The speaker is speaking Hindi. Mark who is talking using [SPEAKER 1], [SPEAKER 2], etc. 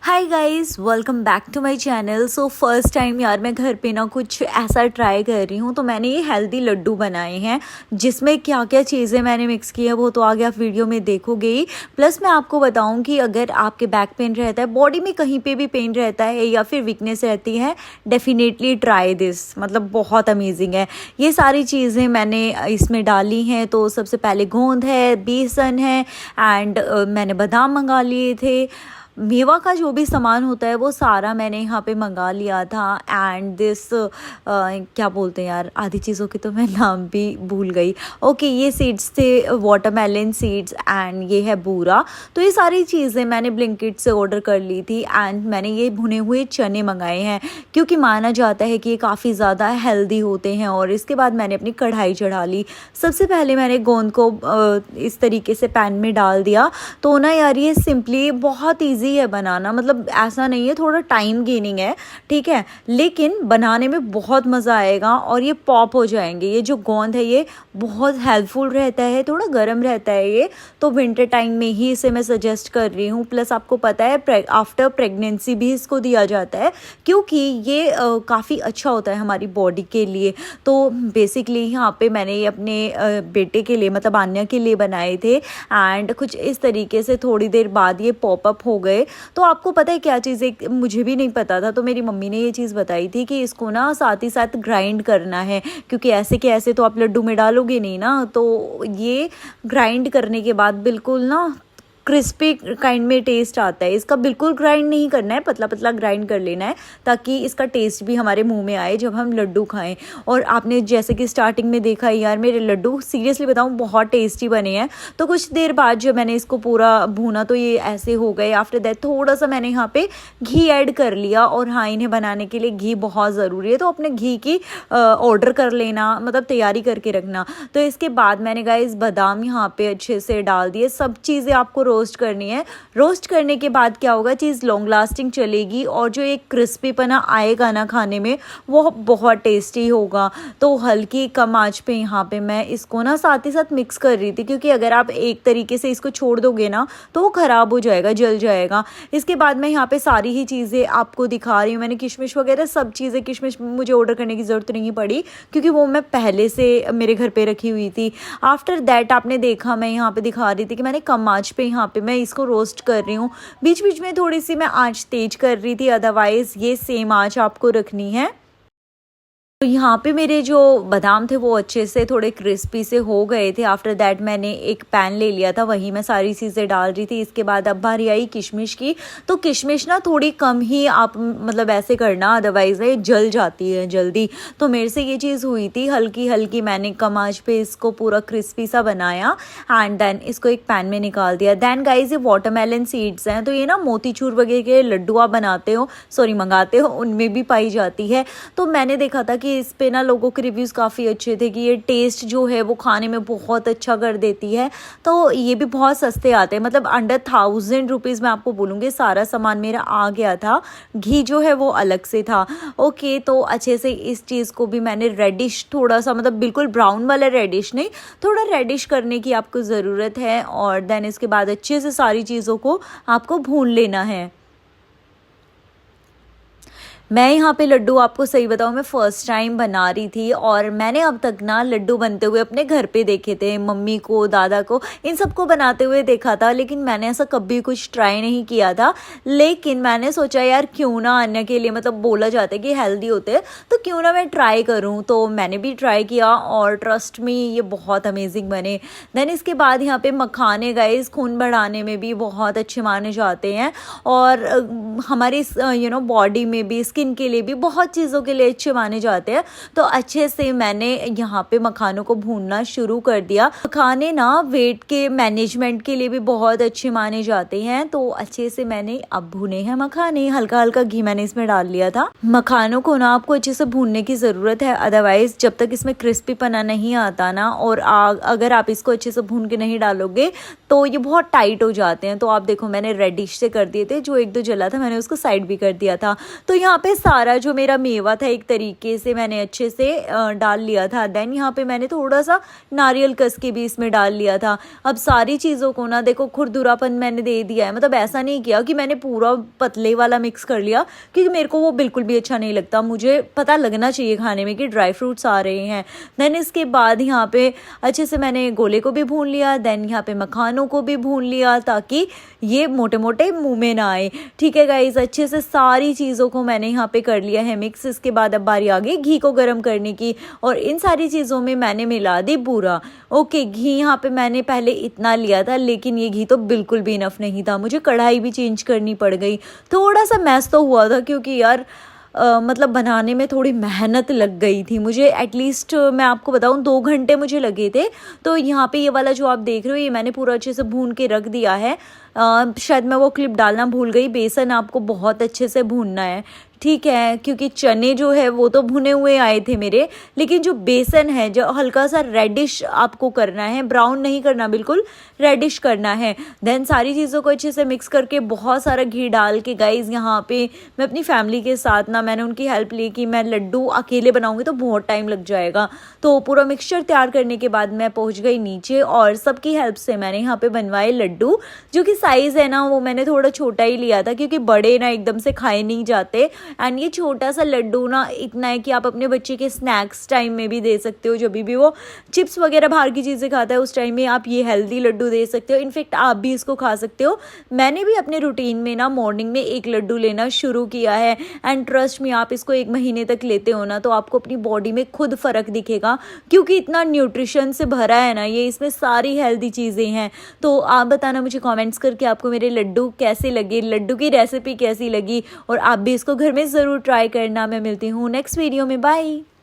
[SPEAKER 1] Hi guys, welcome back to my channel. So first time यार मैं घर पे ना कुछ ऐसा ट्राई कर रही हूँ। तो मैंने ये हेल्दी लड्डू बनाए हैं, जिसमें क्या क्या चीज़ें मैंने मिक्स की है वो तो आगे आप वीडियो में देखोगे ही। प्लस मैं आपको बताऊँ कि अगर आपके बैक पेन रहता है, बॉडी में कहीं पे भी पेन रहता है या फिर वीकनेस रहती है, डेफिनेटली ट्राई दिस। मतलब बहुत अमेजिंग है। ये सारी चीज़ें मैंने इसमें डाली हैं। तो सबसे पहले गोंद है, बेसन है एंड मैंने बादाम मंगा लिए थे। मेवा का जो भी सामान होता है वो सारा मैंने यहाँ पे मंगा लिया था। एंड दिस क्या बोलते हैं यार, आधी चीज़ों के तो मैं नाम भी भूल गई। ओके, ये सीड्स थे वाटरमेलन सीड्स एंड ये है बूरा। तो ये सारी चीज़ें मैंने ब्लिंकिट से ऑर्डर कर ली थी। एंड मैंने ये भुने हुए चने मंगाए हैं, क्योंकि माना जाता है कि ये काफ़ी ज़्यादा हेल्दी होते हैं। और इसके बाद मैंने अपनी कढ़ाई चढ़ा ली। सबसे पहले मैंने गोंद को इस तरीके से पैन में डाल दिया। तो ना यार, ये सिंपली बहुत ईजी है बनाना। मतलब ऐसा नहीं है, थोड़ा टाइम गेनिंग है, ठीक है, लेकिन बनाने में बहुत मज़ा आएगा और ये पॉप हो जाएंगे। ये जो गोंद है ये बहुत हेल्पफुल रहता है, थोड़ा गर्म रहता है ये। तो विंटर टाइम में ही इसे मैं सजेस्ट कर रही हूँ। प्लस आपको पता है आफ्टर प्रेगनेंसी भी इसको दिया जाता है, क्योंकि ये काफ़ी अच्छा होता है हमारी बॉडी के लिए। तो बेसिकली यहाँ पे मैंने ये अपने बेटे के लिए, मतलब आन्या के लिए बनाए थे। एंड कुछ इस तरीके से थोड़ी देर बाद ये पॉपअप हो गए। तो आपको पता है क्या चीज़, एक मुझे भी नहीं पता था, तो मेरी मम्मी ने ये चीज़ बताई थी कि इसको ना साथ ही साथ ग्राइंड करना है, क्योंकि ऐसे के ऐसे तो आप लड्डू में डालोगे नहीं ना। तो ये ग्राइंड करने के बाद बिल्कुल ना क्रिस्पी काइंड में टेस्ट आता है। इसका बिल्कुल ग्राइंड नहीं करना है, पतला पतला ग्राइंड कर लेना है, ताकि इसका टेस्ट भी हमारे मुंह में आए जब हम लड्डू खाएं। और आपने जैसे कि स्टार्टिंग में देखा यार, मेरे लड्डू सीरियसली बताऊं बहुत टेस्टी बने हैं। तो कुछ देर बाद जब मैंने इसको पूरा भूना तो ये ऐसे हो गए। आफ्टर दैट थोड़ा सा मैंने यहाँ पे घी ऐड कर लिया। और हाँ, इन्हें बनाने के लिए घी बहुत ज़रूरी है, तो अपने घी की ऑर्डर कर लेना, मतलब तैयारी करके रखना। तो इसके बाद मैंने गाइस बादाम यहाँ पे अच्छे से डाल दिए। सब चीज़ें आपको रोस्ट करनी है। रोस्ट करने के बाद क्या होगा, चीज़ लॉन्ग लास्टिंग चलेगी और जो एक क्रिस्पीपना आएगा ना खाने में, वो बहुत टेस्टी होगा। तो हल्की कम आंच पे यहाँ पे मैं इसको ना साथ ही साथ मिक्स कर रही थी, क्योंकि अगर आप एक तरीके से इसको छोड़ दोगे ना तो वो ख़राब हो जाएगा, जल जाएगा। इसके बाद मैं यहाँ पे सारी ही चीज़ें आपको दिखा रही हूँ। मैंने किशमिश वगैरह सब चीज़ें, किशमिश मुझे ऑर्डर करने की ज़रूरत नहीं पड़ी, क्योंकि वो मैं पहले से मेरे घर पे रखी हुई थी। आफ्टर दैट आपने देखा, मैं यहाँ पे दिखा रही थी कि मैंने कम आंच पे यहाँ पे मैं इसको रोस्ट कर रही हूँ। बीच बीच में थोड़ी सी मैं आंच तेज कर रही थी, अदरवाइज ये सेम आंच आपको रखनी है। तो यहाँ पे मेरे जो बादाम थे वो अच्छे से थोड़े क्रिस्पी से हो गए थे। आफ्टर दैट मैंने एक पैन ले लिया था, वहीं मैं सारी चीज़ें डाल रही थी। इसके बाद अब बारी आई किशमिश की। तो किशमिश ना थोड़ी कम ही आप मतलब ऐसे करना, अदरवाइज ये जल जाती है जल्दी। तो मेरे से ये चीज़ हुई थी, हल्की हल्की मैंने कम आंच पे इसको पूरा क्रिस्पी सा बनाया। एंड देन इसको एक पैन में निकाल दिया। देन गाइज, ये वाटरमेलन सीड्स हैं, तो ये ना मोतीचूर वगैरह के लड्डू आप बनाते हो, सॉरी मंगाते हो, उनमें भी पाई जाती है। तो मैंने देखा था कि इस पे ना लोगों के रिव्यूज़ काफ़ी अच्छे थे कि ये टेस्ट जो है वो खाने में बहुत अच्छा कर देती है। तो ये भी बहुत सस्ते आते हैं, मतलब अंडर 1000 रुपीज़ मैं आपको बोलूँगी सारा सामान मेरा आ गया था। घी जो है वो अलग से था। ओके, तो अच्छे से इस चीज़ को भी मैंने रेडिश, थोड़ा सा मतलब बिल्कुल ब्राउन वाला रेडिश नहीं, थोड़ा रेडिश करने की आपको ज़रूरत है। और देन इसके बाद अच्छे से सारी चीज़ों को आपको भून लेना है। मैं यहाँ पे लड्डू, आपको सही बताऊँ, मैं फ़र्स्ट टाइम बना रही थी। और मैंने अब तक ना लड्डू बनते हुए अपने घर पे देखे थे, मम्मी को, दादा को, इन सबको बनाते हुए देखा था, लेकिन मैंने ऐसा कभी कुछ ट्राई नहीं किया था। लेकिन मैंने सोचा यार क्यों ना अन्य के लिए, मतलब बोला जाता है कि हेल्दी होते हैं, तो क्यों ना मैं ट्राई करूँ। तो मैंने भी ट्राई किया और ट्रस्ट मी ये बहुत अमेजिंग बने। देन इसके बाद यहाँ पे मखाने गाइस खून बढ़ाने में भी बहुत अच्छे माने जाते हैं, और हमारी बॉडी में भी, स्किन के लिए भी, बहुत चीज़ों के लिए अच्छे माने जाते हैं। तो अच्छे से मैंने यहाँ पे मखानों को भूनना शुरू कर दिया। मखाने ना वेट के मैनेजमेंट के लिए भी बहुत अच्छे माने जाते हैं। तो अच्छे से मैंने अब भुने हैं मखाने, हल्का हल्का घी मैंने इसमें डाल लिया था। मखानों को ना आपको अच्छे से भूनने की ज़रूरत है, अदरवाइज जब तक इसमें क्रिस्पीपना नहीं आता ना, और अगर आप इसको अच्छे से भून के नहीं डालोगे तो ये बहुत टाइट हो जाते हैं। तो आप देखो मैंने रेडिश से कर दिए थे, जो एक दो जला था मैंने उसको साइड भी कर दिया था। तो यहाँ पे पे सारा जो मेरा मेवा था एक तरीके से मैंने अच्छे से डाल लिया था। देन यहाँ पे मैंने थोड़ा सा नारियल कस के भी इसमें डाल लिया था। अब सारी चीज़ों को ना देखो खुरदुरापन मैंने दे दिया है, मतलब ऐसा नहीं किया कि मैंने पूरा पतले वाला मिक्स कर लिया, क्योंकि मेरे को वो बिल्कुल भी अच्छा नहीं लगता। मुझे पता लगना चाहिए खाने में कि ड्राई फ्रूट्स आ रहे हैं। देन इसके बाद यहाँ पे अच्छे से मैंने गोले को भी भून लिया। देन यहाँ पे मखानों को भी भून लिया ताकि ये मोटे मोटे मुंह में ना आए। ठीक है गाइस, अच्छे से सारी चीज़ों को मैंने यहाँ पे कर लिया है मिक्स। इसके बाद अब बारी आ गई घी को गर्म करने की, और इन सारी चीज़ों में मैंने मिला दी बूरा। ओके, घी यहाँ पे मैंने पहले इतना लिया था, लेकिन ये घी तो बिल्कुल भी इनफ नहीं था, मुझे कढ़ाई भी चेंज करनी पड़ गई। थोड़ा सा मैस तो हुआ था, क्योंकि यार मतलब बनाने में थोड़ी मेहनत लग गई थी मुझे। एटलीस्ट मैं आपको बताऊं 2 घंटे मुझे लगे थे। तो यहाँ पे ये वाला जो आप देख रहे हो ये मैंने पूरा अच्छे से भून के रख दिया है। शायद मैं वो क्लिप डालना भूल गई। बेसन आपको बहुत अच्छे से भूनना है, ठीक है, क्योंकि चने जो है वो तो भुने हुए आए थे मेरे, लेकिन जो बेसन है जो हल्का सा रेडिश आपको करना है, ब्राउन नहीं करना, बिल्कुल रेडिश करना है। देन सारी चीज़ों को अच्छे से मिक्स करके बहुत सारा घी डाल के गाइज यहाँ पे मैं अपनी फैमिली के साथ ना मैंने उनकी हेल्प ली कि मैं लड्डू अकेले बनाऊंगी तो बहुत टाइम लग जाएगा। तो पूरा मिक्सचर तैयार करने के बाद मैं पहुँच गई नीचे, और सबकी हेल्प से मैंने यहाँ पे बनवाए लड्डू। जो कि साइज़ है ना वो मैंने थोड़ा छोटा ही लिया था, क्योंकि बड़े ना एकदम से खाए नहीं जाते। एंड ये छोटा सा लड्डू ना इतना है कि आप अपने बच्चे के स्नैक्स टाइम में भी दे सकते हो। जब भी वो चिप्स वगैरह बाहर की चीज़ें खाता है उस टाइम में आप ये हेल्दी लड्डू दे सकते हो। इनफेक्ट आप भी इसको खा सकते हो। मैंने भी अपने रूटीन में ना मॉर्निंग में 1 लड्डू लेना शुरू किया है, एंड ट्रस्ट मी, आप इसको 1 महीने तक लेते हो ना तो आपको अपनी बॉडी में खुद फ़र्क दिखेगा, क्योंकि इतना न्यूट्रिशन से भरा है ना ये, इसमें सारी हेल्दी चीज़ें हैं। तो आप बताना मुझे कमेंट्स करके आपको मेरे लड्डू कैसे लगे, लड्डू की रेसिपी कैसी लगी, और आप भी इसको घर में ज़रूर ट्राई करना। मैं मिलती हूँ नेक्स्ट वीडियो में, बाय।